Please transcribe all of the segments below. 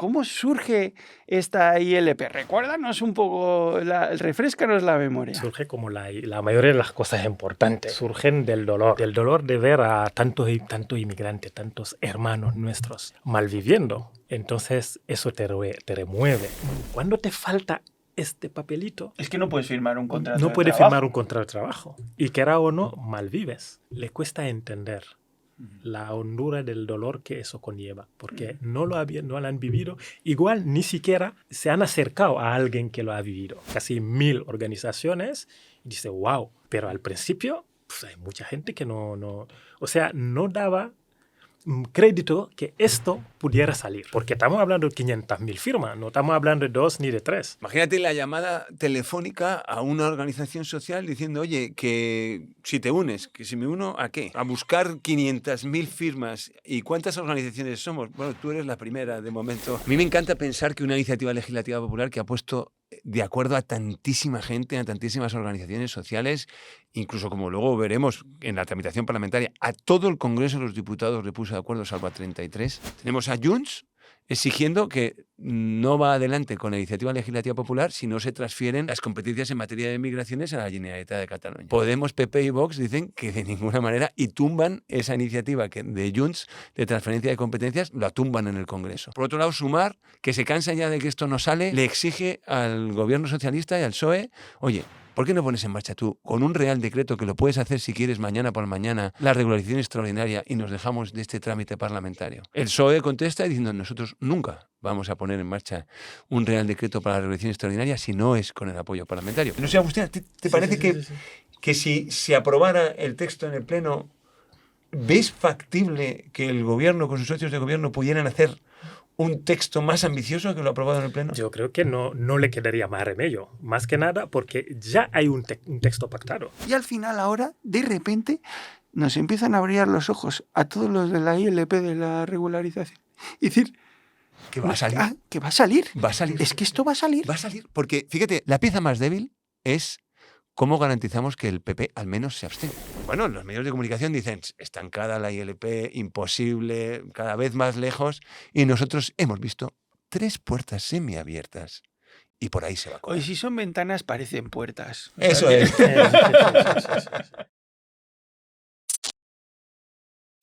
¿cómo surge esta ILP? Recuérdanos un poco, refréscanos la memoria. Surge como la mayoría de las cosas importantes. Surgen del dolor de ver a tantos inmigrantes, tantos hermanos nuestros malviviendo. Entonces eso te remueve. Cuando te falta este papelito, es que no puedes firmar un contrato de trabajo. No puedes firmar un contrato de trabajo. Y quiera o no, malvives. Le cuesta entender la hondura del dolor que eso conlleva, porque no lo han vivido. Igual ni siquiera se han acercado a alguien que lo ha vivido. Casi 1000 organizaciones y dice, wow. Pero al principio pues, hay mucha gente que no daba crédito que esto pudiera salir. Porque estamos hablando de 500.000 firmas, no estamos hablando de 2 ni de 3. Imagínate la llamada telefónica a una organización social diciendo, oye, que si te unes, que si me uno, ¿a qué? A buscar 500.000 firmas. ¿Y cuántas organizaciones somos? Bueno, tú eres la primera de momento. A mí me encanta pensar que una iniciativa legislativa popular que ha puesto de acuerdo a tantísima gente, a tantísimas organizaciones sociales, incluso como luego veremos en la tramitación parlamentaria, a todo el Congreso de los Diputados le puso de acuerdo, salvo a 33. Tenemos a Junts exigiendo que no va adelante con la iniciativa legislativa popular si no se transfieren las competencias en materia de migraciones a la Generalitat de Cataluña. Podemos, PP y Vox dicen que de ninguna manera y tumban esa iniciativa de Junts de transferencia de competencias, la tumban en el Congreso. Por otro lado, Sumar, que se cansa ya de que esto no sale, le exige al gobierno socialista y al PSOE, oye, ¿por qué no pones en marcha tú, con un real decreto que lo puedes hacer si quieres mañana por mañana, la regularización extraordinaria y nos dejamos de este trámite parlamentario? El PSOE contesta diciendo, nosotros nunca vamos a poner en marcha un real decreto para la regularización extraordinaria si no es con el apoyo parlamentario. No sé, Agustín, ¿te parece que si se aprobara el texto en el Pleno, ves factible que el gobierno con sus socios de gobierno pudieran hacer un texto más ambicioso que lo aprobado en el Pleno? Yo creo que no le quedaría más remedio. Más que nada porque ya hay un texto pactado. Y al final ahora, de repente, nos empiezan a brillar los ojos a todos los de la ILP de la regularización. Y decir... que va a salir. Que va a salir. Va a salir. Es que esto va a salir. Va a salir. Porque, fíjate, la pieza más débil es cómo garantizamos que el PP al menos se abstenga. Bueno, los medios de comunicación dicen estancada la ILP, imposible, cada vez más lejos, y nosotros hemos visto 3 puertas semiabiertas y por ahí se va a colar. Hoy si son ventanas parecen puertas. Eso es.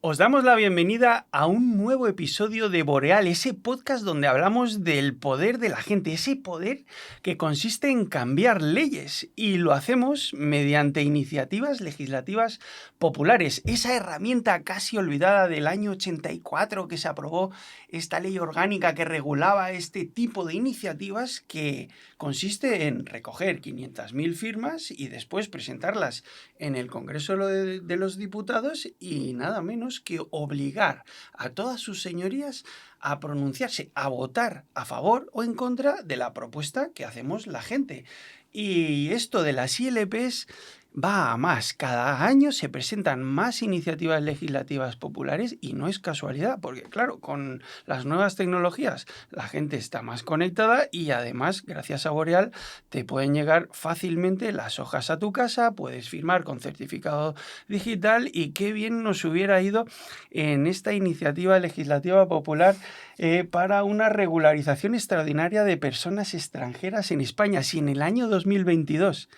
Os damos la bienvenida a un nuevo episodio de Boreal, ese podcast donde hablamos del poder de la gente, ese poder que consiste en cambiar leyes y lo hacemos mediante iniciativas legislativas populares. Esa herramienta casi olvidada del año 84 que se aprobó esta ley orgánica que regulaba este tipo de iniciativas que consiste en recoger 500.000 firmas y después presentarlas en el Congreso de los Diputados y nada menos que obligar a todas sus señorías a pronunciarse, a votar a favor o en contra de la propuesta que hacemos la gente. Y esto de las ILPs va a más. Cada año se presentan más iniciativas legislativas populares y no es casualidad, porque claro, con las nuevas tecnologías la gente está más conectada y además, gracias a Boreal, te pueden llegar fácilmente las hojas a tu casa, puedes firmar con certificado digital y qué bien nos hubiera ido en esta iniciativa legislativa popular para una regularización extraordinaria de personas extranjeras en España. Si en el año 2022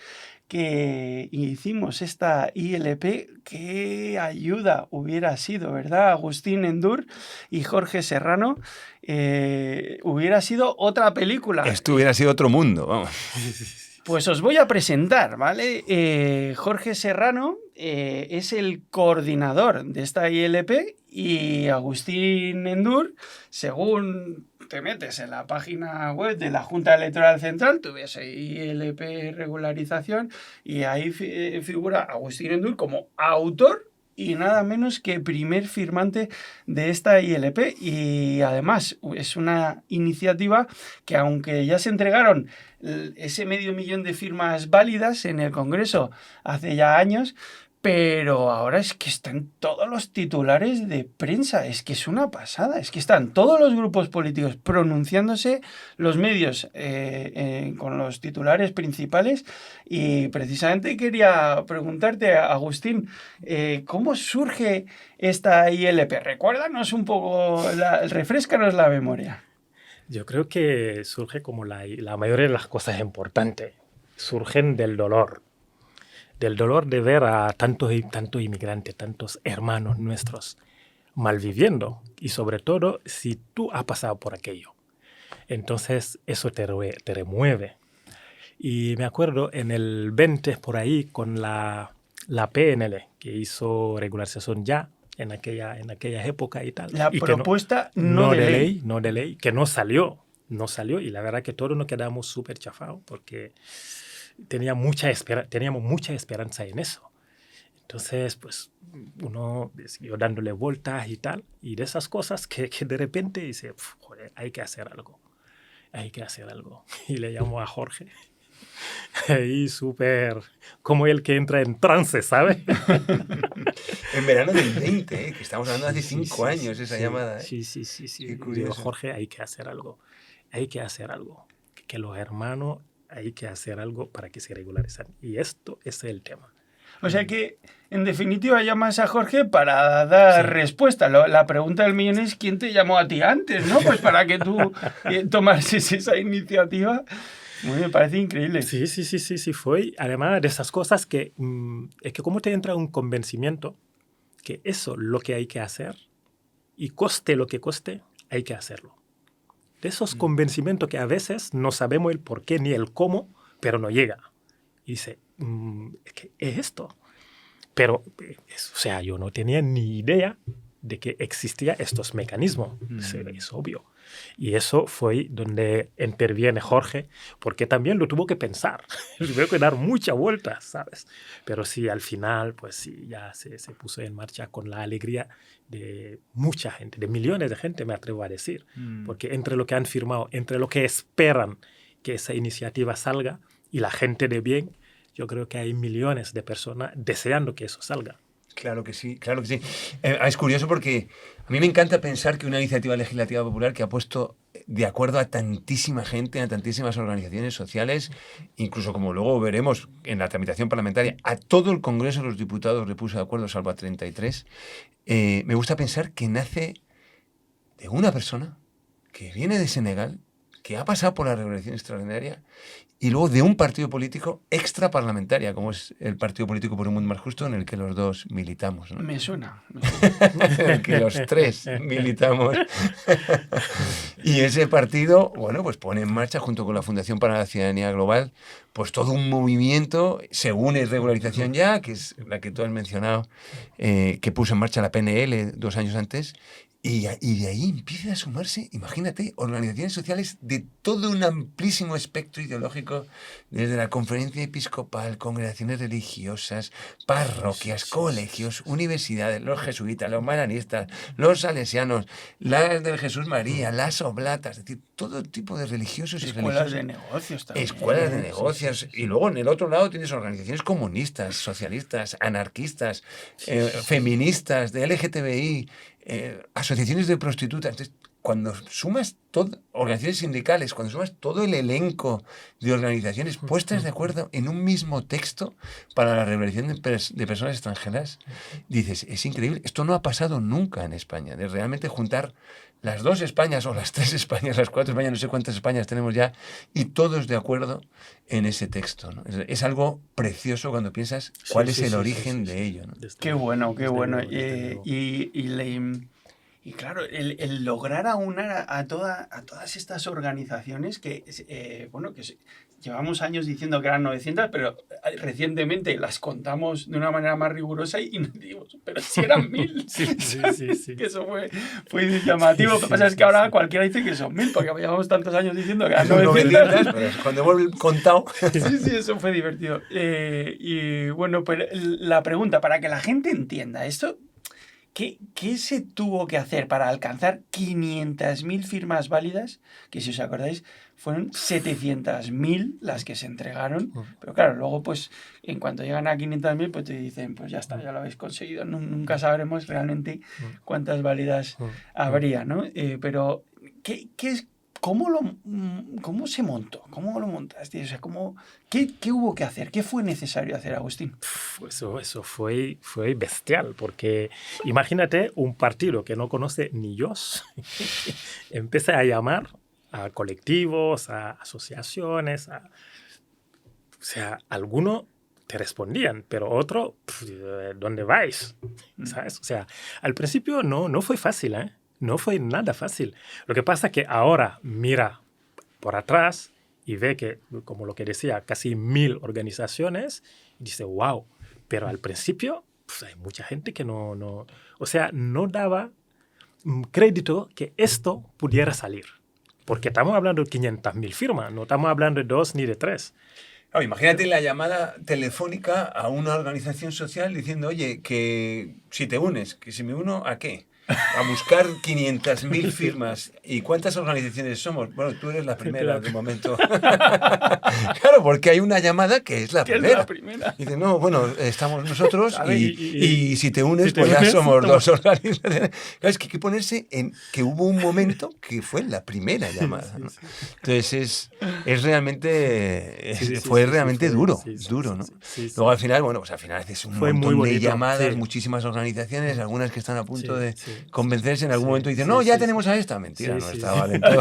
que hicimos esta ILP, qué ayuda hubiera sido, ¿verdad? Agustín Endur y Jorge Serrano, hubiera sido otra película. Esto hubiera sido otro mundo, vamos. Pues os voy a presentar, ¿vale? Jorge Serrano es el coordinador de esta ILP y Agustín Endur, según te metes en la página web de la Junta Electoral Central, tú ves ahí ILP regularización y ahí figura Agustín Endur como autor y nada menos que primer firmante de esta ILP. Y además es una iniciativa que, aunque ya se entregaron ese 500.000 de firmas válidas en el Congreso hace ya años, pero ahora es que están todos los titulares de prensa, es que es una pasada, es que están todos los grupos políticos pronunciándose, los medios con los titulares principales, y precisamente quería preguntarte, Agustín, ¿cómo surge esta ILP? Recuérdanos un poco, refréscanos la memoria. Yo creo que surge como la mayoría de las cosas importantes, surgen del dolor de ver a tantos inmigrantes, tantos hermanos nuestros malviviendo, y sobre todo si tú has pasado por aquello. Entonces eso te remueve. Y me acuerdo en el 20 por ahí con la PNL, que hizo regularización ya en aquella época y tal. La y propuesta que no de ley. No de ley, que no salió, y la verdad que todos nos quedamos súper chafados porque teníamos mucha esperanza en eso. Entonces, pues, uno siguió dándole vueltas y tal, y de esas cosas que de repente dice, joder, hay que hacer algo. Y le llamo a Jorge. Ahí súper, como el que entra en trance, ¿sabes? En verano del 20, que estamos hablando de hace 5 años, esa llamada. Sí. Qué curioso. Digo, Jorge, hay que hacer algo. Que los hermanos, hay que hacer algo para que se regularizan. Y esto es el tema. O sea que, en definitiva, llamas a Jorge para dar respuesta. La pregunta del millón es ¿quién te llamó a ti antes? ¿No? Pues para que tú tomases esa iniciativa. Me parece increíble. Sí, fue. Además de esas cosas que es que como te entra un convencimiento que eso lo que hay que hacer y coste lo que coste, hay que hacerlo. De esos convencimientos que a veces no sabemos el por qué ni el cómo, pero no llega. Y dice, es que es esto. Pero, o sea, yo no tenía ni idea de que existían estos mecanismos. Es obvio. Y eso fue donde interviene Jorge, porque también lo tuvo que pensar. Tuvo que dar muchas vueltas, ¿sabes? Pero sí, al final, pues sí, ya se puso en marcha con la alegría de mucha gente, de millones de gente, me atrevo a decir. Porque entre lo que han firmado, entre lo que esperan que esa iniciativa salga y la gente de bien, yo creo que hay millones de personas deseando que eso salga. Claro que sí. Es curioso porque a mí me encanta pensar que una iniciativa legislativa popular que ha puesto de acuerdo a tantísima gente, a tantísimas organizaciones sociales, incluso como luego veremos en la tramitación parlamentaria, a todo el Congreso de los Diputados le puso de acuerdo, salvo a 33, me gusta pensar que nace de una persona que viene de Senegal, que ha pasado por la regulación extraordinaria y luego de un partido político extraparlamentaria, como es el Partido Político por un Mundo Más Justo, en el que los dos militamos, ¿no? Me suena. En el que los tres militamos. Y ese partido, bueno, pues pone en marcha, junto con la Fundación para la Ciudadanía Global, pues todo un movimiento, según es Regularización Ya, que es la que tú has mencionado, que puso en marcha la PNL 2 años antes. Y de ahí empieza a sumarse, imagínate, organizaciones sociales de todo un amplísimo espectro ideológico, desde la Conferencia Episcopal, congregaciones religiosas, parroquias, colegios, universidades, los jesuitas, los marianistas, los salesianos, las del Jesús María, las oblatas, es decir, todo tipo de religiosos y religiosos. Escuelas de negocios también. Escuelas de negocios. Y luego en el otro lado tienes organizaciones comunistas, socialistas, anarquistas, feministas, de LGTBI, asociaciones de prostitutas. Entonces, cuando sumas organizaciones sindicales, cuando sumas todo el elenco de organizaciones puestas de acuerdo en un mismo texto para la regulación de personas extranjeras, dices, es increíble. Esto no ha pasado nunca en España, de realmente juntar las 2 Españas o las 3 Españas, las 4 Españas, no sé cuántas Españas tenemos ya, y todos de acuerdo en ese texto, ¿no? Es algo precioso cuando piensas cuál es el origen de ello, ¿no? Qué bueno. Y claro, el lograr aunar a todas estas organizaciones que, llevamos años diciendo que eran 900, pero recientemente las contamos de una manera más rigurosa y nos dimos, pero si eran 1000. Sí. Que eso fue llamativo. Lo que pasa es que ahora cualquiera dice que son 1000, porque llevamos tantos años diciendo que eran 900. Pero cuando hemos contado... Sí, eso fue divertido. Y bueno, pues la pregunta, para que la gente entienda esto... ¿Qué se tuvo que hacer para alcanzar 500.000 firmas válidas? Que si os acordáis, fueron 700.000 las que se entregaron. Pero claro, luego pues en cuanto llegan a 500.000, pues te dicen, pues ya está, ya lo habéis conseguido. Nunca sabremos realmente cuántas válidas habría, ¿no? Pero, ¿qué es? ¿Cómo se montó? ¿Cómo lo montaste? O sea, ¿qué hubo que hacer? ¿Qué fue necesario hacer, Agustín? Eso fue bestial, porque imagínate un partido que no conoce ni Dios, empieza a llamar a colectivos, a asociaciones, o sea, algunos te respondían, pero otro, ¿dónde vais? ¿Sabes? O sea, al principio no fue fácil, ¿eh? No fue nada fácil. Lo que pasa es que ahora mira por atrás y ve que, como lo que decía, casi 1000 organizaciones, y dice, wow. Pero al principio hay mucha gente que no daba crédito que esto pudiera salir. Porque estamos hablando de 500.000 firmas, no estamos hablando de 2 ni de 3. Claro, imagínate la llamada telefónica a una organización social diciendo, oye, que si te unes, que si me uno, ¿a qué? A buscar 500.000 firmas. ¿Y cuántas organizaciones somos? Bueno, tú eres la primera de momento. Claro, porque hay una llamada que es la primera. Dice, no, bueno, estamos nosotros y si te unes, pues ya somos 2 organizaciones. Claro, es que hay que ponerse en que hubo un momento que fue la primera llamada, ¿no? Entonces es realmente, fue realmente duro, ¿no? Luego al final, bueno, pues al final haces un montón de llamadas, muchísimas organizaciones, algunas que están a punto de convencerse, en algún momento dicen, no, ya tenemos a esta. Mentira, no estaban en todo.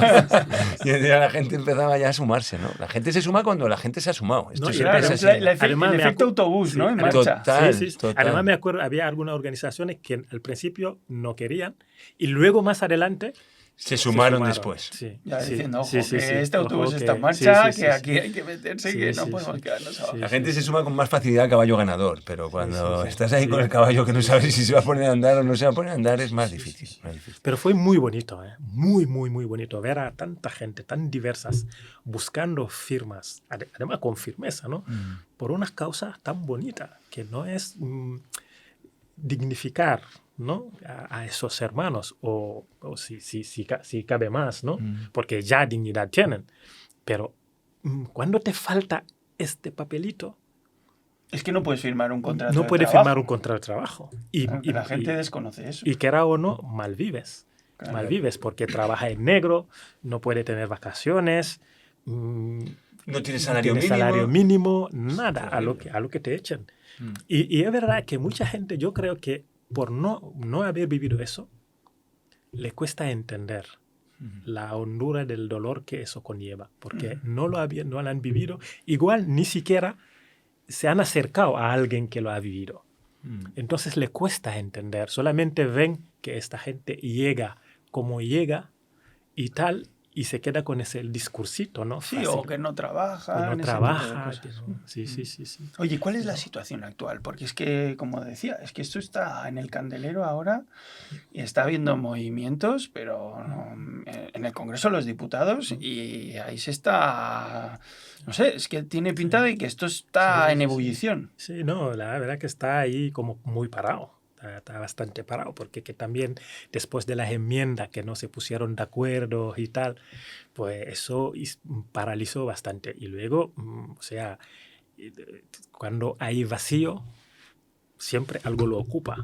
Y la gente empezaba ya a sumarse, ¿no? La gente se suma cuando la gente se ha sumado. Esto siempre es así. El efecto autobús, ¿no? En marcha. Total. Además me acuerdo, había algunas organizaciones que al principio no querían y luego más adelante se sumaron después. Diciendo, ojo, que este autobús está en marcha, que aquí hay que meterse, que no podemos quedarnos abajo. La gente se suma con más facilidad al caballo ganador, pero cuando estás ahí con el caballo que no sabes si se va a poner a andar o no se va a poner a andar, es más difícil. Pero fue muy bonito, muy bonito ver a tanta gente tan diversas buscando firmas, además con firmeza, ¿no? Por unas causas tan bonitas, que no es dignificar, ¿no? a esos hermanos, o si cabe más, ¿no? Porque ya dignidad tienen. Pero cuando te falta este papelito, es que no puedes firmar un contrato no puedes firmar un contrato de trabajo. Y la gente desconoce eso. Y quiera o no, malvives. Claro. Malvives porque trabaja en negro, no puede tener vacaciones, no tiene salario mínimo, nada a lo que te echan. Y es verdad que mucha gente, yo creo que por no haber vivido eso, le cuesta entender la hondura del dolor que eso conlleva, porque no lo han vivido, igual ni siquiera se han acercado a alguien que lo ha vivido. Entonces le cuesta entender, solamente ven que esta gente llega como llega y tal, y se queda con ese discursito, ¿no? Sí, o que no trabaja. Sí. Oye, ¿cuál es la situación actual? Porque es que, como decía, es que esto está en el candelero ahora y está habiendo movimientos, pero en el Congreso de los Diputados, y ahí se está... No sé, es que tiene pinta de que esto está en ebullición. Sí, no, la verdad que está ahí como muy parado. Está bastante parado, porque que también después de las enmiendas que no se pusieron de acuerdo y tal, pues eso paralizó bastante. Y luego, o sea, cuando hay vacío, siempre algo lo ocupa.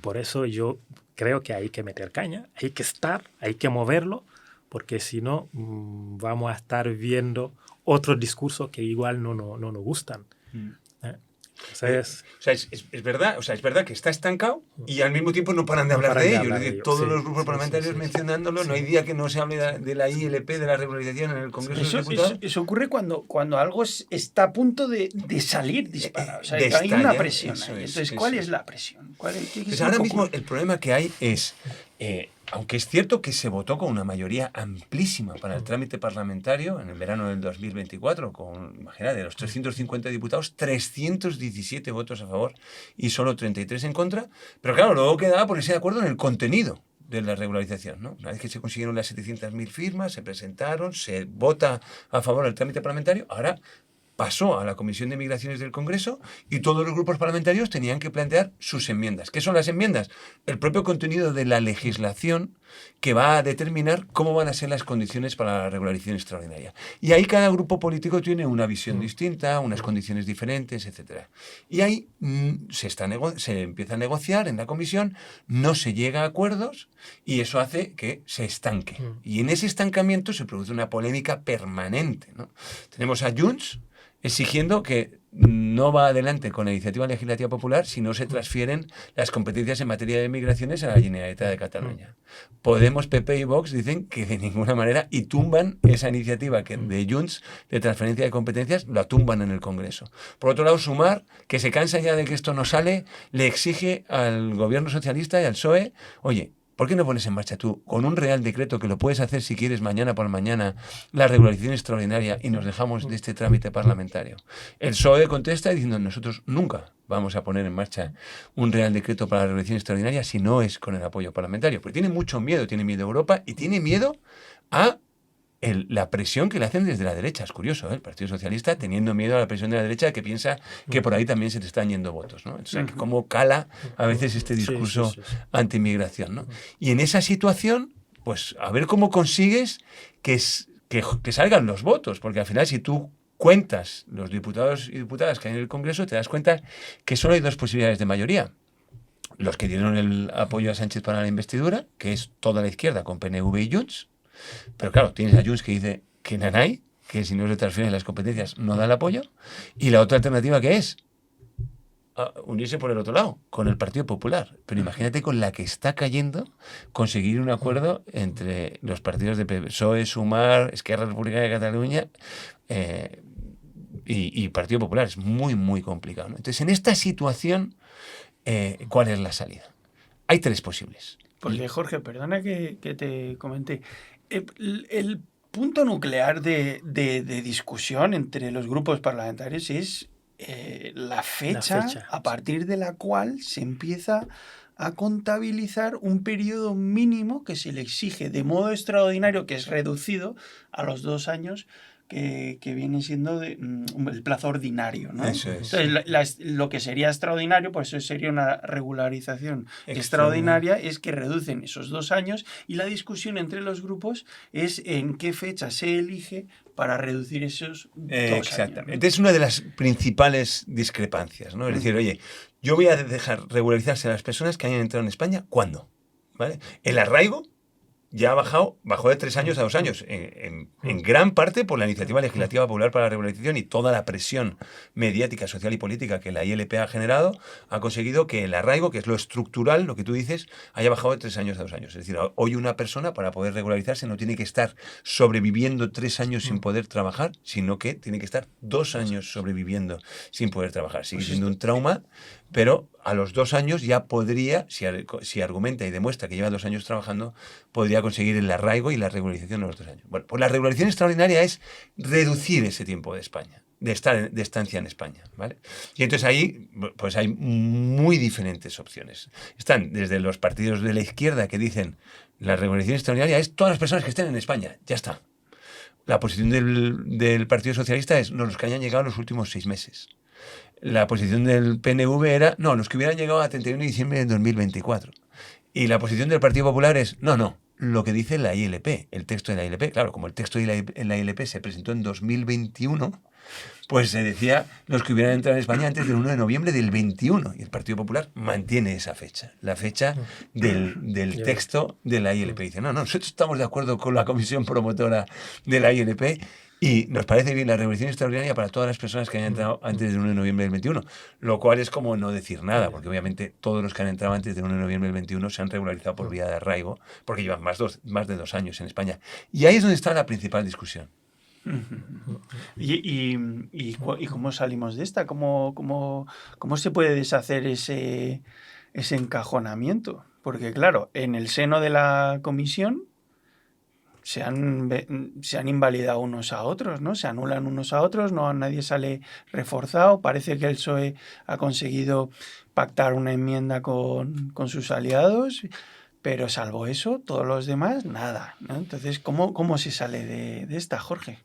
Por eso yo creo que hay que meter caña, hay que estar, hay que moverlo, porque si no, vamos a estar viendo otros discursos que igual no nos gustan. O sea, es verdad que está estancado y al mismo tiempo no paran de hablar de ello. Todos los grupos parlamentarios mencionándolo, no hay día que no se hable de la ILP, de la regularización en el Congreso de los Diputados. Eso ocurre cuando algo está a punto de salir disparado. O sea, que hay una presión ahí. Entonces, ¿cuál es la presión? Pues ahora mismo el problema que hay es... aunque es cierto que se votó con una mayoría amplísima para el trámite parlamentario en el verano del 2024, imagínate, de los 350 diputados, 317 votos a favor y solo 33 en contra, pero claro, luego quedaba ponerse de acuerdo en el contenido de la regularización, ¿no? Una vez que se consiguieron las 700.000 firmas, se presentaron, se vota a favor del trámite parlamentario, ahora pasó a la Comisión de Migraciones del Congreso y todos los grupos parlamentarios tenían que plantear sus enmiendas. ¿Qué son las enmiendas? El propio contenido de la legislación que va a determinar cómo van a ser las condiciones para la regularización extraordinaria. Y ahí cada grupo político tiene una visión distinta, unas condiciones diferentes, etc. Y ahí se empieza a negociar en la comisión, no se llega a acuerdos y eso hace que se estanque. Y en ese estancamiento se produce una polémica permanente, ¿no? Tenemos a Junts, exigiendo que no va adelante con la iniciativa legislativa popular si no se transfieren las competencias en materia de migraciones a la Generalitat de Cataluña. Podemos, PP y Vox dicen que de ninguna manera y tumban esa iniciativa de Junts de transferencia de competencias, la tumban en el Congreso. Por otro lado, Sumar, que se cansa ya de que esto no sale, le exige al gobierno socialista y al PSOE, oye, ¿por qué no pones en marcha tú, con un real decreto que lo puedes hacer si quieres mañana por mañana, la regularización extraordinaria y nos dejamos de este trámite parlamentario? El PSOE contesta diciendo nosotros nunca vamos a poner en marcha un real decreto para la regulación extraordinaria si no es con el apoyo parlamentario. Porque tiene mucho miedo, tiene miedo a Europa y tiene miedo a la presión que le hacen desde la derecha. Es curioso, ¿eh? El Partido Socialista teniendo miedo a la presión de la derecha que piensa que por ahí también se te están yendo votos, ¿no? O sea, que cómo cala a veces este discurso anti-inmigración, ¿no? Y en esa situación, pues a ver cómo consigues que salgan los votos, porque al final si tú cuentas los diputados y diputadas que hay en el Congreso, te das cuenta que solo hay dos posibilidades de mayoría. Los que dieron el apoyo a Sánchez para la investidura, que es toda la izquierda con PNV y Junts. Pero claro, tienes a Junts que dice que nanay, que si no se transfieren las competencias no da el apoyo. Y la otra alternativa que es unirse por el otro lado, con el Partido Popular. Pero imagínate con la que está cayendo conseguir un acuerdo entre los partidos de PSOE, Sumar, Esquerra Republicana de Cataluña y Partido Popular. Es muy, muy complicado, ¿no? Entonces, en esta situación, ¿cuál es la salida? Hay tres posibles. Porque, Jorge, perdona que te comente. El punto nuclear de discusión entre los grupos parlamentarios es la fecha a partir de la cual se empieza a contabilizar un periodo mínimo que se le exige de modo extraordinario, que es reducido a los 2 años, que viene siendo el plazo ordinario, ¿no? Eso es. Entonces, lo que sería extraordinario, pues eso sería una regularización extraordinaria, es que reducen esos 2 años y la discusión entre los grupos es en qué fecha se elige para reducir esos 2 años. Exactamente. Entonces, es una de las principales discrepancias, ¿no? Es decir, oye, yo voy a dejar regularizarse a las personas que hayan entrado en España, ¿cuándo? ¿Vale? El arraigo ya bajó de 3 años a 2 años, en gran parte por la iniciativa legislativa popular para la regularización y toda la presión mediática, social y política que la ILP ha generado, ha conseguido que el arraigo, que es lo estructural, lo que tú dices, haya bajado de 3 años a 2 años. Es decir, hoy una persona para poder regularizarse no tiene que estar sobreviviendo 3 años sin poder trabajar, sino que tiene que estar 2 años sobreviviendo sin poder trabajar. Sigue siendo un trauma, pero a los 2 años ya podría, si argumenta y demuestra que lleva 2 años trabajando, podría conseguir el arraigo y la regularización de los 2 años. Bueno, pues la regularización extraordinaria es reducir ese tiempo de estancia en España, ¿vale? Y entonces ahí pues hay muy diferentes opciones. Están desde los partidos de la izquierda que dicen la regularización extraordinaria es todas las personas que estén en España, ya está. La posición del Partido Socialista es no, los que hayan llegado en los últimos 6 meses. La posición del PNV era, no, los que hubieran llegado a 31 de diciembre de 2024. Y la posición del Partido Popular es, no, lo que dice la ILP, el texto de la ILP. Claro, como el texto de la ILP se presentó en 2021, pues se decía los que hubieran entrado en España antes del 1 de noviembre del 21. Y el Partido Popular mantiene esa fecha, la fecha del texto de la ILP. Dice, no, nosotros estamos de acuerdo con la comisión promotora de la ILP y nos parece bien la regulación extraordinaria para todas las personas que hayan entrado antes del 1 de noviembre del 21, lo cual es como no decir nada, porque obviamente todos los que han entrado antes del 1 de noviembre del 21 se han regularizado por vía de arraigo, porque llevan más de 2 años en España. Y ahí es donde está la principal discusión. ¿Y cómo salimos de esta? ¿Cómo se puede deshacer ese encajonamiento? Porque claro, en el seno de la comisión se han invalidado unos a otros, ¿no? Se anulan unos a otros, nadie sale reforzado. Parece que el PSOE ha conseguido pactar una enmienda con sus aliados, pero salvo eso, todos los demás, nada, ¿no? Entonces, ¿cómo se sale de esta, Jorge?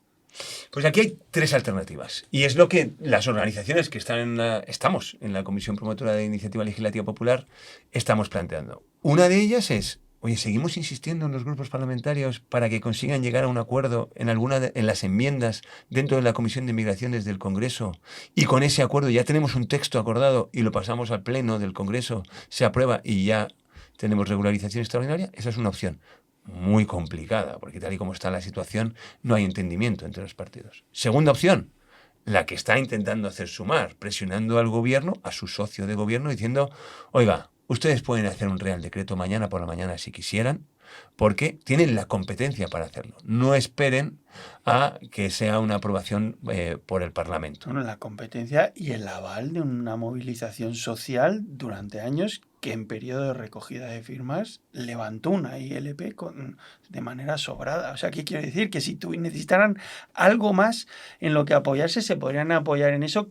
Pues aquí hay 3 alternativas. Y es lo que las organizaciones que estamos en la Comisión Promotora de Iniciativa Legislativa Popular estamos planteando. Una de ellas es, oye, seguimos insistiendo en los grupos parlamentarios para que consigan llegar a un acuerdo en las enmiendas dentro de la Comisión de Migraciones del Congreso y con ese acuerdo ya tenemos un texto acordado y lo pasamos al Pleno del Congreso, se aprueba y ya tenemos regularización extraordinaria. Esa es una opción muy complicada, porque tal y como está la situación no hay entendimiento entre los partidos. Segunda opción, la que está intentando hacer Sumar, presionando al gobierno, a su socio de gobierno, diciendo, oiga, ustedes pueden hacer un Real Decreto mañana por la mañana si quisieran, porque tienen la competencia para hacerlo. No esperen a que sea una aprobación por el Parlamento. Bueno, la competencia y el aval de una movilización social durante años que en periodo de recogida de firmas levantó una ILP de manera sobrada. O sea, ¿qué quiero decir? Que si necesitaran algo más en lo que apoyarse, se podrían apoyar en eso,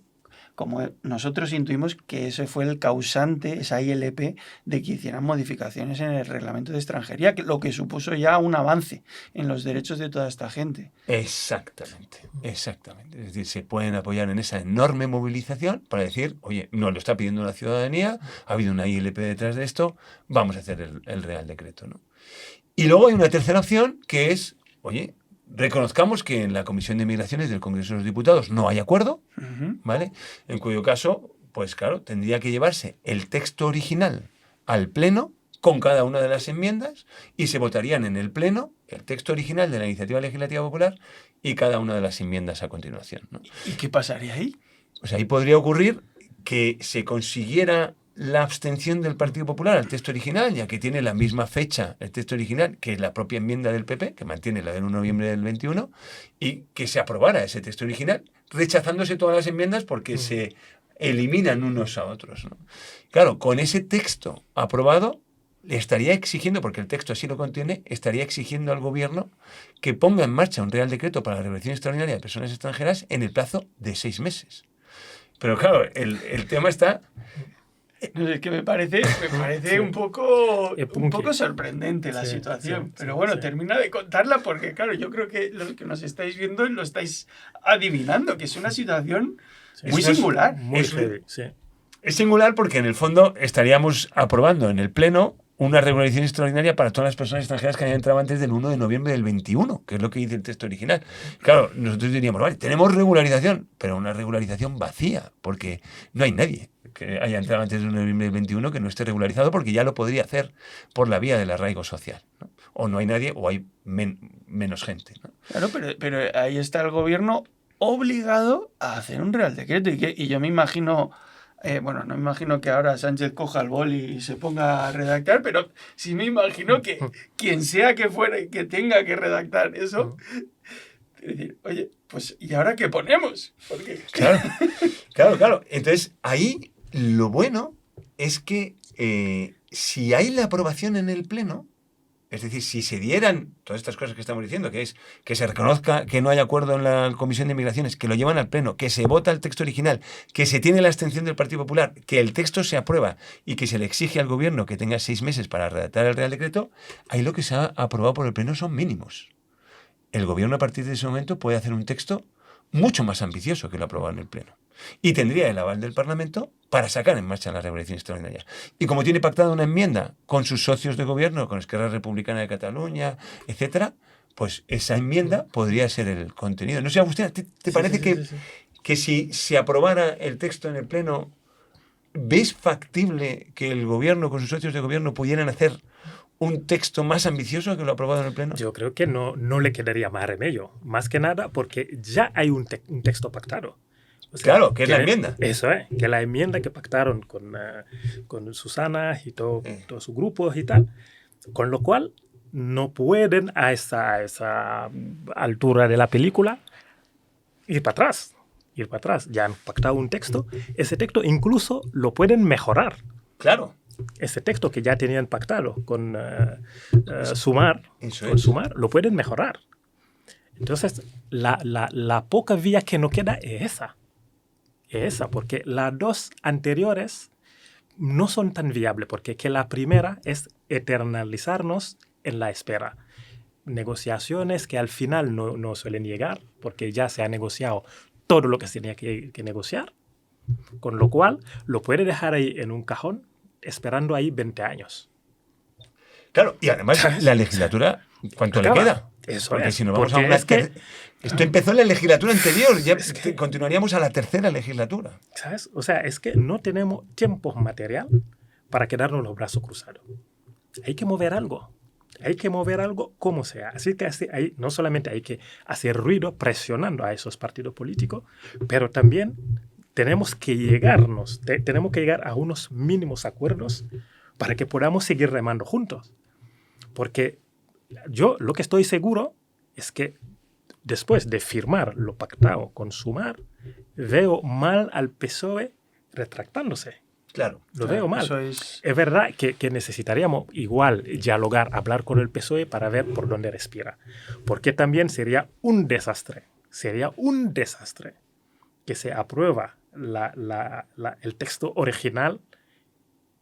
como nosotros intuimos que ese fue el causante, esa ILP, de que hicieran modificaciones en el reglamento de extranjería, lo que supuso ya un avance en los derechos de toda esta gente. Exactamente. Es decir, se pueden apoyar en esa enorme movilización para decir, oye, nos lo está pidiendo la ciudadanía, ha habido una ILP detrás de esto, vamos a hacer el Real Decreto, ¿no? Y luego hay una tercera opción que es, oye, reconozcamos que en la Comisión de Migraciones del Congreso de los Diputados no hay acuerdo, ¿vale? En cuyo caso, pues claro, tendría que llevarse el texto original al Pleno con cada una de las enmiendas y se votarían en el Pleno el texto original de la Iniciativa Legislativa Popular y cada una de las enmiendas a continuación, ¿no? ¿Y qué pasaría ahí? Pues ahí podría ocurrir que se consiguiera la abstención del Partido Popular al texto original, ya que tiene la misma fecha el texto original que la propia enmienda del PP, que mantiene la del 1 de noviembre del 21, y que se aprobara ese texto original, rechazándose todas las enmiendas porque se eliminan unos a otros, ¿no? Claro, con ese texto aprobado, le estaría exigiendo, porque el texto así lo contiene, estaría exigiendo al gobierno que ponga en marcha un Real Decreto para la regulación extraordinaria de personas extranjeras en el plazo de 6 meses. Pero claro, el tema está... No sé, es que me parece Sí. un poco Punky. sorprendente la Sí, situación. sí, Pero sí, bueno, sí. termina de contarla porque, claro, yo creo que los que nos estáis viendo lo estáis adivinando, que es una situación Sí. muy Esto es singular. Muy Es- heavy, sí. Es singular porque en el fondo estaríamos aprobando en el Pleno una regularización extraordinaria para todas las personas extranjeras que hayan entrado antes del 1 de noviembre del 21, que es lo que dice el texto original. Claro, nosotros diríamos, vale, tenemos regularización, pero una regularización vacía, porque no hay nadie que haya entrado antes del 1 de noviembre del 21 que no esté regularizado, porque ya lo podría hacer por la vía del arraigo social, ¿no? O no hay nadie o hay menos gente, ¿no? Claro, pero ahí está el gobierno obligado a hacer un Real Decreto. Y yo me imagino, bueno, no me imagino que ahora Sánchez coja el boli y se ponga a redactar, pero sí me imagino que quien sea que fuere que tenga que redactar eso, decir, oye, pues ¿y ahora qué ponemos? Porque Claro. Entonces, ahí lo bueno es que si hay la aprobación en el Pleno, es decir, si se dieran todas estas cosas que estamos diciendo, que es que se reconozca que no hay acuerdo en la Comisión de Migraciones, que lo llevan al Pleno, que se vota el texto original, que se tiene la abstención del Partido Popular, que el texto se aprueba y que se le exige al Gobierno que tenga 6 meses para redactar el Real Decreto, ahí lo que se ha aprobado por el Pleno son mínimos. El Gobierno a partir de ese momento puede hacer un texto mucho más ambicioso que lo aprobado en el Pleno. Y tendría el aval del Parlamento para sacar en marcha la regulación extraordinaria. Y como tiene pactada una enmienda con sus socios de gobierno, con Esquerra Republicana de Cataluña, etcétera, pues esa enmienda podría ser el contenido. No sé, Agustín, ¿te parece que si se aprobara el texto en el Pleno, ves factible que el gobierno con sus socios de gobierno pudieran hacer un texto más ambicioso que lo aprobado en el Pleno? Yo creo que no le quedaría más remedio. Más que nada porque ya hay un texto pactado. O sea, Claro, que es la enmienda. Eso es, que la enmienda que pactaron con Susana y todos sus grupos y tal. Con lo cual, no pueden a esa altura de la película ir para atrás. Ya han pactado un texto. Ese texto incluso lo pueden mejorar. Claro. Ese texto que ya tenían pactado con Sumar, Eso con es. Sumar, lo pueden mejorar. Entonces, la poca vía que no queda es esa. Porque las dos anteriores no son tan viables, porque que la primera es eternalizarnos en la espera. Negociaciones que al final no suelen llegar, porque ya se ha negociado todo lo que se tenía que negociar, con lo cual lo puede dejar ahí en un cajón, esperando ahí 20 años. Claro, y además la legislatura, ¿cuánto Acaba. le queda? Eso Porque es, si nos vamos a porque una... es que- Esto empezó en la legislatura anterior, ya Es que- continuaríamos a la tercera legislatura. ¿Sabes? O sea, es que no tenemos tiempo material para quedarnos los brazos cruzados. Hay que mover algo. hay que mover algo como sea. Así que no solamente hay que hacer ruido presionando a esos partidos políticos, pero también tenemos que tenemos que llegar a unos mínimos acuerdos para que podamos seguir remando juntos. Porque yo lo que estoy seguro es que después de firmar lo pactado con Sumar, veo mal al PSOE retractándose. Claro. Lo veo mal. Eso es... Es verdad que necesitaríamos igual dialogar, hablar con el PSOE para ver por dónde respira. Porque también sería un desastre que se aprueba el texto original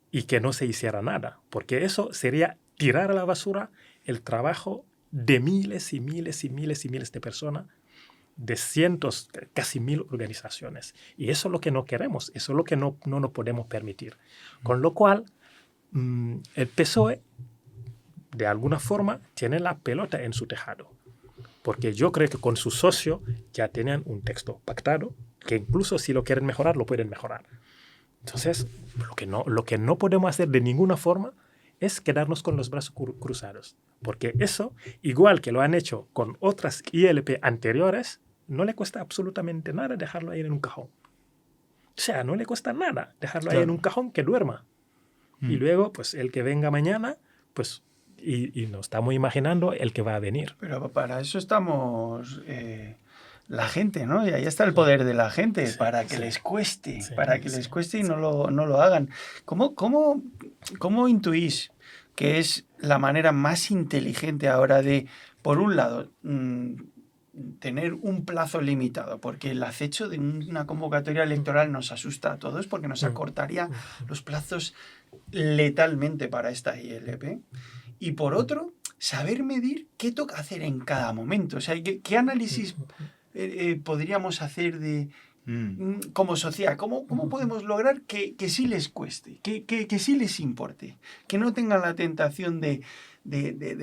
y que no se hiciera nada. Porque eso sería tirar a la basura el trabajo de miles y miles y miles y miles de personas, de cientos, casi 1000 organizaciones. Y eso es lo que no queremos, eso es lo que no nos podemos permitir. Con lo cual, el PSOE, de alguna forma, tiene la pelota en su tejado. Porque yo creo que con su socio ya tenían un texto pactado, que incluso si lo quieren mejorar, lo pueden mejorar. Entonces, lo que no podemos hacer de ninguna forma es quedarnos con los brazos cruzados. Porque eso, igual que lo han hecho con otras ILP anteriores, no le cuesta absolutamente nada dejarlo ahí en un cajón. O sea, no le cuesta nada dejarlo ahí en un cajón que duerma. Y luego, pues, el que venga mañana, pues, y nos estamos imaginando el que va a venir. Pero para eso estamos... la gente, ¿no? Y ahí está el poder de la gente, para que les cueste, les cueste y no lo hagan. ¿Cómo intuís que es la manera más inteligente ahora de, por un lado, tener un plazo limitado? Porque el acecho de una convocatoria electoral nos asusta a todos porque nos acortaría los plazos letalmente para esta ILP. Y por otro, saber medir qué toca hacer en cada momento. O sea, ¿qué análisis podríamos hacer como sociedad? ¿Cómo podemos lograr que sí les cueste, que sí les importe, que no tengan la tentación de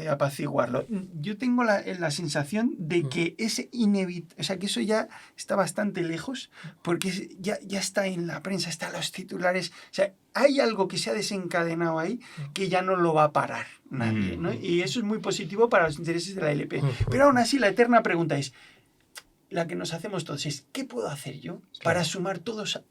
apaciguarlo? Yo tengo la sensación de que es inevitable, o sea, que eso ya está bastante lejos, porque ya está en la prensa, está en los titulares. O sea, hay algo que se ha desencadenado ahí que ya no lo va a parar nadie, ¿no? Y eso es muy positivo para los intereses de la ILP. Pero aún así, la eterna pregunta es, la que nos hacemos todos, es ¿qué puedo hacer yo para sumar todos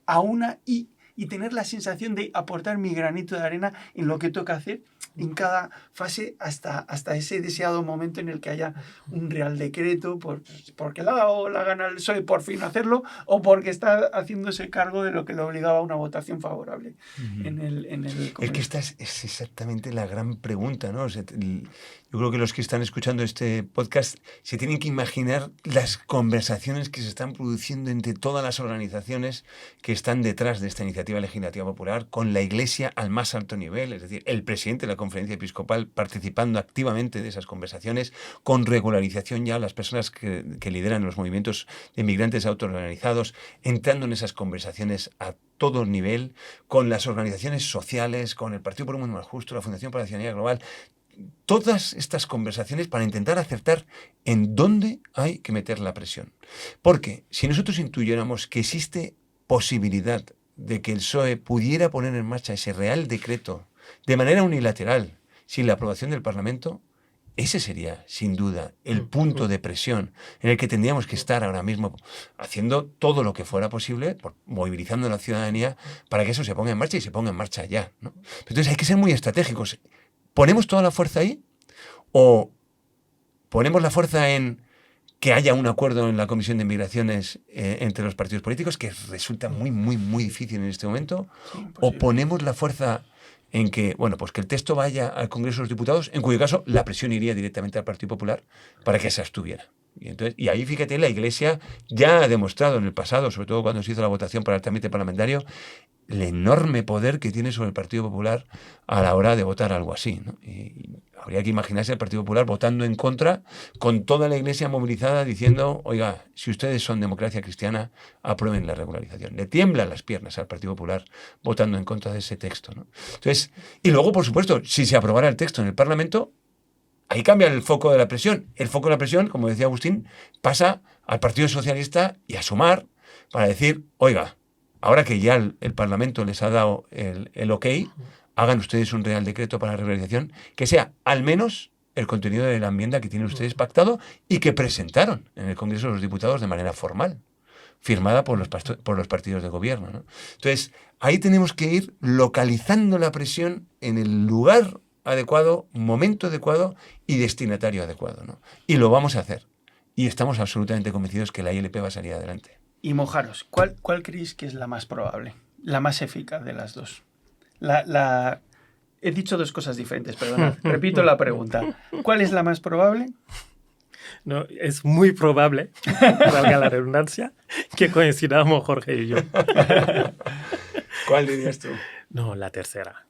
a una y tener la sensación de aportar mi granito de arena en lo que toca hacer en cada fase hasta ese deseado momento en el que haya un real decreto porque le ha dado la gana al PSOE por fin hacerlo o porque está haciéndose cargo de lo que le obligaba a una votación favorable en el Congreso? Es que esta es exactamente la gran pregunta, ¿no? O sea, yo creo que los que están escuchando este podcast se tienen que imaginar las conversaciones que se están produciendo entre todas las organizaciones que están detrás de esta iniciativa legislativa popular, con la Iglesia al más alto nivel, es decir, el presidente de la Conferencia Episcopal participando activamente de esas conversaciones, con regularización ya las personas que lideran los movimientos de migrantes autoorganizados, entrando en esas conversaciones a todo nivel, con las organizaciones sociales, con el Partido por un Mundo Más Justo, la Fundación para la Ciudadanía Global. Todas estas conversaciones para intentar acertar en dónde hay que meter la presión. Porque si nosotros intuyéramos que existe posibilidad de que el PSOE pudiera poner en marcha ese real decreto de manera unilateral, sin la aprobación del Parlamento, ese sería, sin duda, el punto de presión en el que tendríamos que estar ahora mismo haciendo todo lo que fuera posible, movilizando a la ciudadanía para que eso se ponga en marcha y se ponga en marcha ya, ¿no? Entonces hay que ser muy estratégicos. ¿Ponemos toda la fuerza ahí? ¿O ponemos la fuerza en que haya un acuerdo en la Comisión de Migraciones entre los partidos políticos, que resulta muy, muy, muy difícil en este momento? ¿O ponemos la fuerza en que, bueno, pues que el texto vaya al Congreso de los Diputados, en cuyo caso la presión iría directamente al Partido Popular para que se abstuviera? Y ahí, fíjate, la Iglesia ya ha demostrado en el pasado, sobre todo cuando se hizo la votación para el trámite parlamentario, el enorme poder que tiene sobre el Partido Popular a la hora de votar algo así, ¿no? Y habría que imaginarse al Partido Popular votando en contra, con toda la Iglesia movilizada diciendo, oiga, si ustedes son democracia cristiana, aprueben la regularización. Le tiemblan las piernas al Partido Popular votando en contra de ese texto, ¿no? Entonces, y luego, por supuesto, si se aprobara el texto en el Parlamento, ahí cambia el foco de la presión. El foco de la presión, como decía Agustín, pasa al Partido Socialista y a Sumar para decir, oiga, ahora que ya el Parlamento les ha dado el ok, hagan ustedes un Real Decreto para la regularización que sea al menos el contenido de la enmienda que tienen ustedes pactado y que presentaron en el Congreso de los Diputados de manera formal, firmada por los partidos de gobierno, ¿no? Entonces, ahí tenemos que ir localizando la presión en el lugar adecuado, momento adecuado y destinatario adecuado, ¿no? Y lo vamos a hacer. Y estamos absolutamente convencidos que la ILP va a salir adelante. Y mojaros, ¿cuál creéis que es la más probable, la más eficaz de las dos? He dicho dos cosas diferentes, perdonad. Repito la pregunta. ¿Cuál es la más probable? No, es muy probable, valga la redundancia, que coincidamos Jorge y yo. ¿Cuál dirías tú? No, la tercera.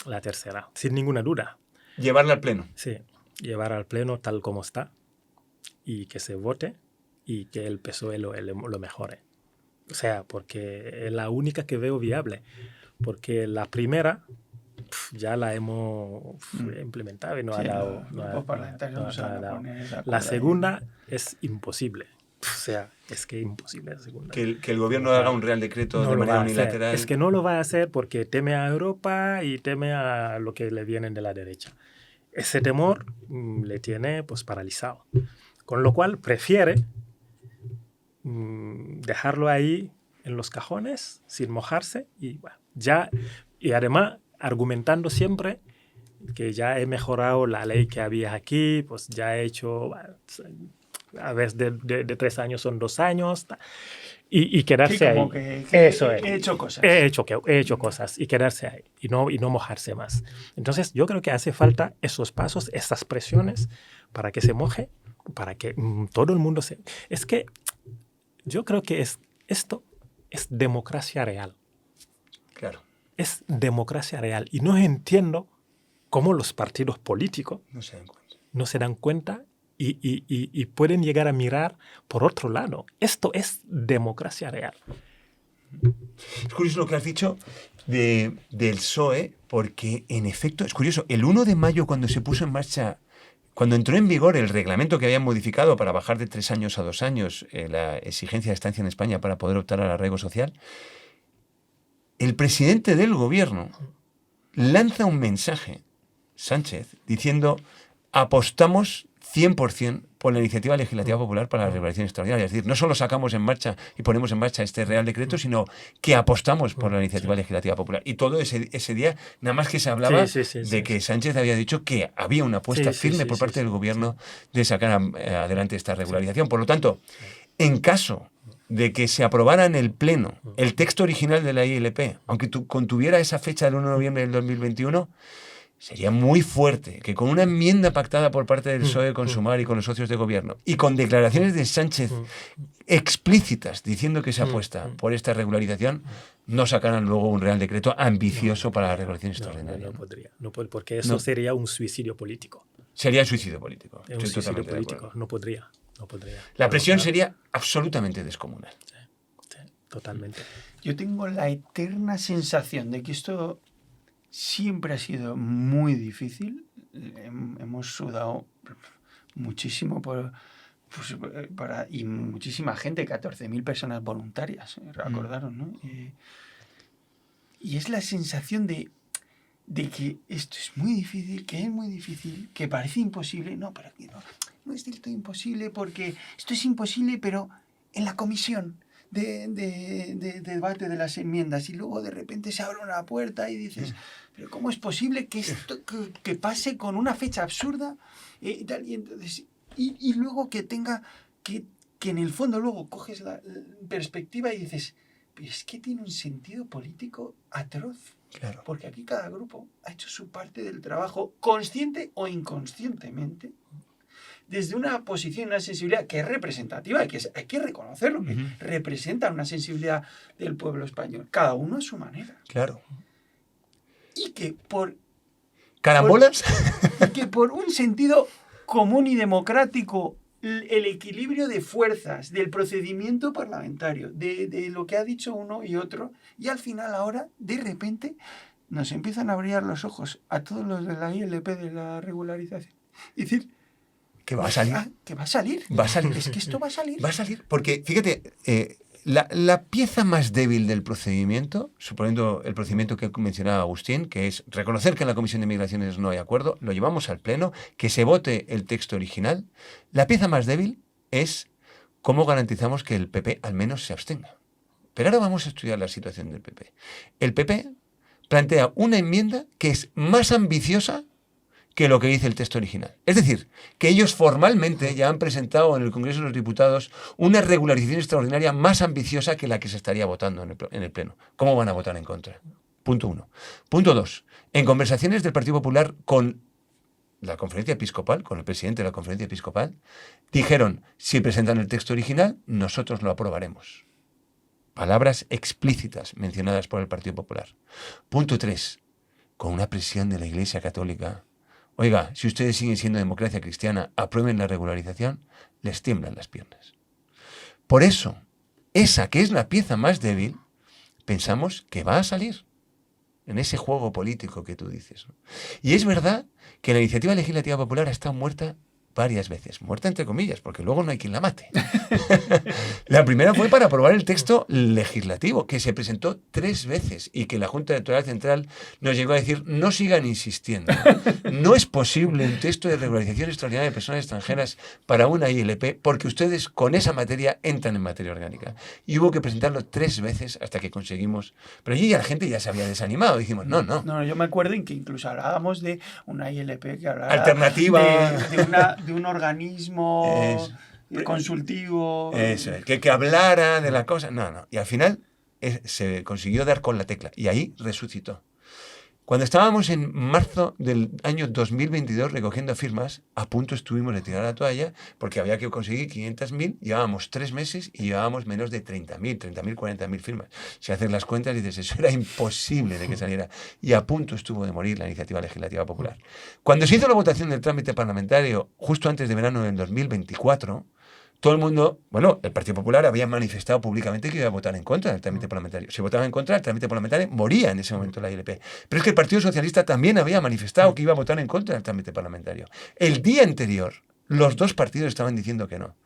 La tercera, sin ninguna duda. Llevarla al Pleno. Sí, llevar al Pleno tal como está y que se vote y que el PSOE lo mejore. O sea, porque es la única que veo viable. Porque la primera ya la hemos implementado y no ha dado. La segunda es imposible. O sea, es que imposible la segunda. Que el gobierno haga un Real Decreto de manera unilateral. Es que no lo va a hacer porque teme a Europa y teme a lo que le vienen de la derecha. Ese temor le tiene pues paralizado. Con lo cual prefiere dejarlo ahí en los cajones sin mojarse y bueno, y además argumentando siempre que ya he mejorado la ley que había aquí, pues ya he hecho, bueno, a veces de 3 años son 2 años, y quedarse sí, como ahí. Que Eso es. He hecho cosas. He hecho cosas y quedarse ahí y no mojarse más. Entonces yo creo que hace falta esos pasos, esas presiones para que se moje, para que todo el mundo se... Es que yo creo que esto es democracia real. Claro. Es democracia real. Y no entiendo cómo los partidos políticos no se dan cuenta y pueden llegar a mirar por otro lado. Esto es democracia real. Es curioso lo que has dicho del PSOE, porque en efecto, es curioso, el 1 de mayo cuando se puso en marcha, cuando entró en vigor el reglamento que habían modificado para bajar de 3 años a 2 años la exigencia de estancia en España para poder optar al arraigo social, el presidente del gobierno lanza un mensaje, Sánchez, diciendo apostamos 100% por la iniciativa legislativa popular para la regulación extraordinaria. Es decir, no solo sacamos en marcha y ponemos en marcha este Real Decreto, sino que apostamos por la iniciativa legislativa popular. Y todo ese día, nada más que se hablaba de que Sánchez había dicho que había una apuesta firme por parte del gobierno de sacar adelante esta regularización. Por lo tanto, en caso de que se aprobara en el Pleno el texto original de la ILP, aunque contuviera esa fecha del 1 de noviembre del 2021, sería muy fuerte que con una enmienda pactada por parte del PSOE con Sumar y con los socios de gobierno y con declaraciones de Sánchez explícitas diciendo que se apuesta por esta regularización, no sacaran luego un Real Decreto ambicioso para la regulación extraordinaria. No podría, porque eso sería un suicidio político. Sería suicidio político. Un suicidio político, no podría. La presión sería absolutamente descomunal. Sí, totalmente. Yo tengo la eterna sensación de que esto siempre ha sido muy difícil. Hemos sudado muchísimo y muchísima gente, 14.000 personas voluntarias, acordaron, ¿no? Y es la sensación de que esto es muy difícil, que parece imposible. No, pero aquí no es del todo imposible, porque esto es imposible, pero en la comisión de debate de las enmiendas, y luego de repente se abre una puerta y dices, pero ¿cómo es posible que esto que pase con una fecha absurda? Y luego que tenga que en el fondo luego coges la perspectiva y dices, pero es que tiene un sentido político atroz. Claro. Porque aquí cada grupo ha hecho su parte del trabajo, consciente o inconscientemente, desde una posición, una sensibilidad que es representativa, hay que reconocerlo, que representa una sensibilidad del pueblo español, cada uno a su manera. Claro. Y que por... ¿Carambolas? Que por un sentido común y democrático, el equilibrio de fuerzas, del procedimiento parlamentario, de lo que ha dicho uno y otro, y al final ahora, de repente, nos empiezan a brillar los ojos a todos los de la ILP de la regularización. Y decir... Que va a salir. Que va a salir. Va a salir. Es que esto va a salir. Va a salir. Porque, fíjate, La pieza más débil del procedimiento, suponiendo el procedimiento que mencionaba Agustín, que es reconocer que en la Comisión de Migraciones no hay acuerdo, lo llevamos al Pleno, que se vote el texto original. La pieza más débil es cómo garantizamos que el PP al menos se abstenga. Pero ahora vamos a estudiar la situación del PP. El PP plantea una enmienda que es más ambiciosa que lo que dice el texto original. Es decir, que ellos formalmente ya han presentado en el Congreso de los Diputados una regularización extraordinaria más ambiciosa que la que se estaría votando en el Pleno. ¿Cómo van a votar en contra? Punto 1. Punto 2. En conversaciones del Partido Popular con la conferencia episcopal, con el presidente de la conferencia episcopal, dijeron, si presentan el texto original, nosotros lo aprobaremos. Palabras explícitas mencionadas por el Partido Popular. Punto 3. Con una presión de la Iglesia Católica. Oiga, si ustedes siguen siendo democracia cristiana, aprueben la regularización, les tiemblan las piernas. Por eso, esa que es la pieza más débil, pensamos que va a salir en ese juego político que tú dices. Y es verdad que la iniciativa legislativa popular ha estado muerta varias veces. Muerta entre comillas, porque luego no hay quien la mate. La primera fue para aprobar el texto legislativo, que se presentó 3 veces y que la Junta Electoral Central nos llegó a decir, no sigan insistiendo. No es posible un texto de regularización extraordinaria de personas extranjeras para una ILP, porque ustedes con esa materia entran en materia orgánica. Y hubo que presentarlo 3 veces hasta que conseguimos. Pero allí la gente ya se había desanimado. Dijimos, no. No, yo me acuerdo en que incluso hablábamos de una ILP que hablaba alternativa de un organismo consultivo. Eso es, que hablara de la cosa. No. Y al final se consiguió dar con la tecla y ahí resucitó. Cuando estábamos en marzo del año 2022 recogiendo firmas, a punto estuvimos de tirar la toalla porque había que conseguir 500.000, llevábamos 3 meses y llevábamos menos de 30.000, 40.000 firmas. Si haces las cuentas dices, eso era imposible de que saliera. Y a punto estuvo de morir la iniciativa legislativa popular. Cuando se hizo la votación del trámite parlamentario justo antes de verano del 2024, todo el mundo, el Partido Popular había manifestado públicamente que iba a votar en contra del trámite parlamentario. Si votaba en contra del trámite parlamentario, moría en ese momento la ILP. Pero es que el Partido Socialista también había manifestado que iba a votar en contra del trámite parlamentario. El día anterior, los 2 partidos estaban diciendo que no.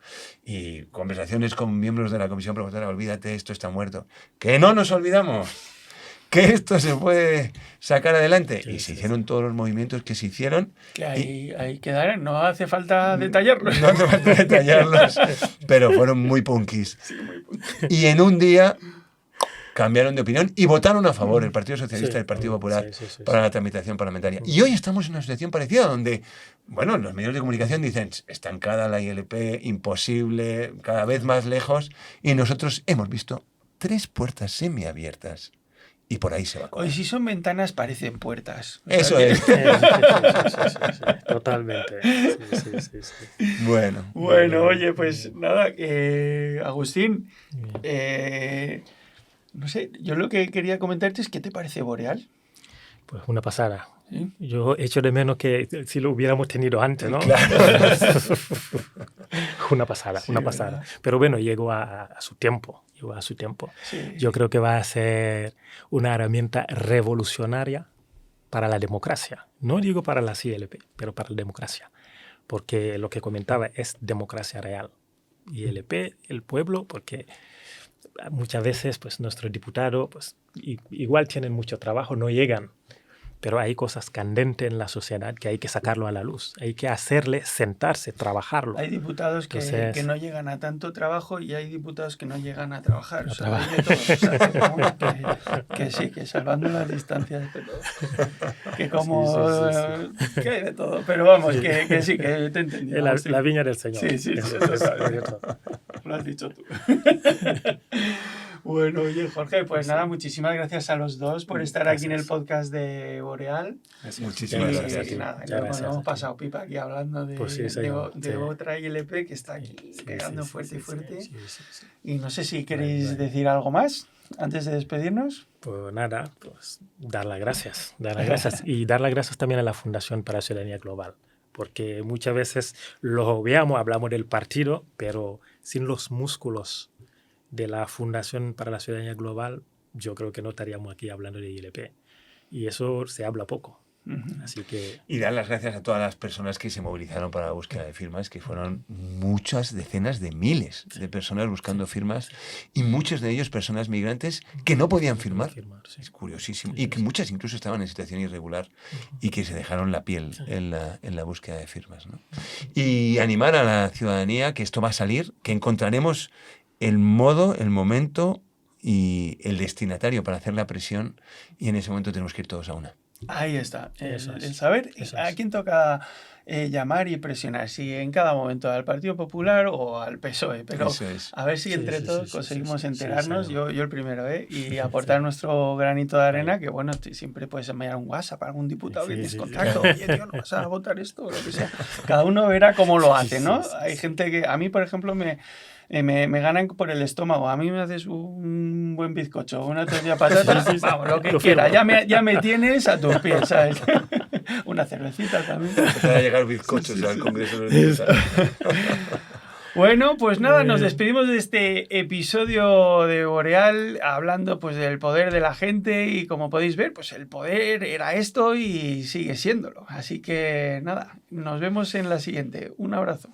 Y conversaciones con miembros de la Comisión Promotora, olvídate, esto está muerto. ¡Que no nos olvidamos! Que esto se puede sacar adelante. Y se hicieron todos los movimientos que se hicieron. Que ahí quedaron, no hace falta detallarlos. No hace falta detallarlos, pero fueron muy punkis. Sí, muy punkis. Y en un día cambiaron de opinión y votaron a favor el Partido Socialista y el Partido Popular para la tramitación parlamentaria. Y hoy estamos en una situación parecida donde, los medios de comunicación dicen estancada la ILP, imposible, cada vez más lejos, y nosotros hemos visto 3 puertas semiabiertas. Y por ahí se va a comer. Hoy si son ventanas parecen puertas. Eso es. Sí, totalmente. Sí. Bueno, oye, pues nada, Agustín, no sé, yo lo que quería comentarte es ¿qué te parece Boreal? Pues una pasada. ¿Sí? Yo echo de menos que si lo hubiéramos tenido antes, ¿no? Claro. Una pasada. ¿Verdad? Pero bueno, llegó a su tiempo. Sí. Yo creo que va a ser una herramienta revolucionaria para la democracia. No digo para la ILP, pero para la democracia. Porque lo que comentaba es democracia real. ILP, el pueblo, porque muchas veces nuestros diputados igual tienen mucho trabajo, no llegan. Pero hay cosas candentes en la sociedad que hay que sacarlo a la luz. Hay que hacerle sentarse, trabajarlo. Hay diputados que no llegan a tanto trabajo y hay diputados que no llegan a trabajar. O sea, hay de todo. O sea, que sí, que salvando las distancias, pero que como... Sí. Que hay de todo. Pero vamos, que sí, que te he entendido. La viña del Señor. Sí. Lo has dicho tú. Bueno, oye, Jorge, pues nada, muchísimas gracias a los dos por estar aquí en el podcast de Boreal. Muchísimas gracias. Y nada, nos hemos pasado pipa aquí hablando de otra ILP que está aquí pegando fuerte. Sí. Y no sé si queréis decir algo más antes de despedirnos. Pues nada, dar las gracias. Y dar las gracias también a la Fundación para la Ciudadanía Global. Porque muchas veces hablamos del partido, pero sin los músculos de la Fundación para la Ciudadanía Global, yo creo que no estaríamos aquí hablando de ILP. Y eso se habla poco. Así que Y dar las gracias a todas las personas que se movilizaron para la búsqueda de firmas, que fueron muchas decenas de miles de personas buscando firmas y muchos de ellos personas migrantes que no podían firmar. sí. Es curiosísimo. Sí, Y que sí. muchas incluso estaban en situación irregular y que se dejaron la piel en la búsqueda de firmas, ¿no? Y animar a la ciudadanía que esto va a salir, que encontraremos el modo, el momento y el destinatario para hacer la presión y en ese momento tenemos que ir todos a una. Ahí está, Eso es. el saber Eso a es. quién toca llamar y presionar, si en cada momento al Partido Popular o al PSOE, pero Eso es. a ver si Sí, entre sí, todos sí, sí, conseguimos sí, sí, enterarnos, sí, yo el primero, y aportar Sí. nuestro granito de arena, Ahí. que bueno, siempre puedes enviar un WhatsApp a algún diputado que Sí, tienes sí, sí. contacto, oye tío, no vas a votar esto, o lo que sea. Cada uno verá cómo lo Sí, hace, sí, ¿no? sí, Hay sí. gente que, a mí por ejemplo, me ganan por el estómago. A mí me haces un buen bizcocho, una tortilla de patatas, Sí, sí, sí. vamos, lo que Lo quieras. firmo. Ya me tienes a tus pies, ¿sabes? Una cervecita también. Empezar a llegar bizcochos al Congreso de los Diputados. Bueno, pues nada, Muy nos bien. despedimos de este episodio de Boreal hablando pues del poder de la gente y como podéis ver, pues el poder era esto y sigue siéndolo. Así que nada, nos vemos en la siguiente. Un abrazo.